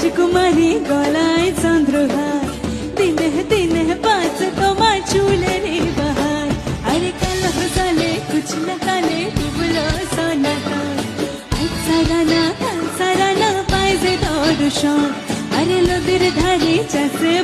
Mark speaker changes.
Speaker 1: রাজকুমারী গলায় চন্দ্রহার, দিনে দিনে পাঁচ তোমার চুলের বাহার। আরে কাল হসালে কুছ না কালে ডুবলো সোনাতার, আজ সারানা কাল সারানা পাইছে তোর সব। আরে নদীর ধারে চাষে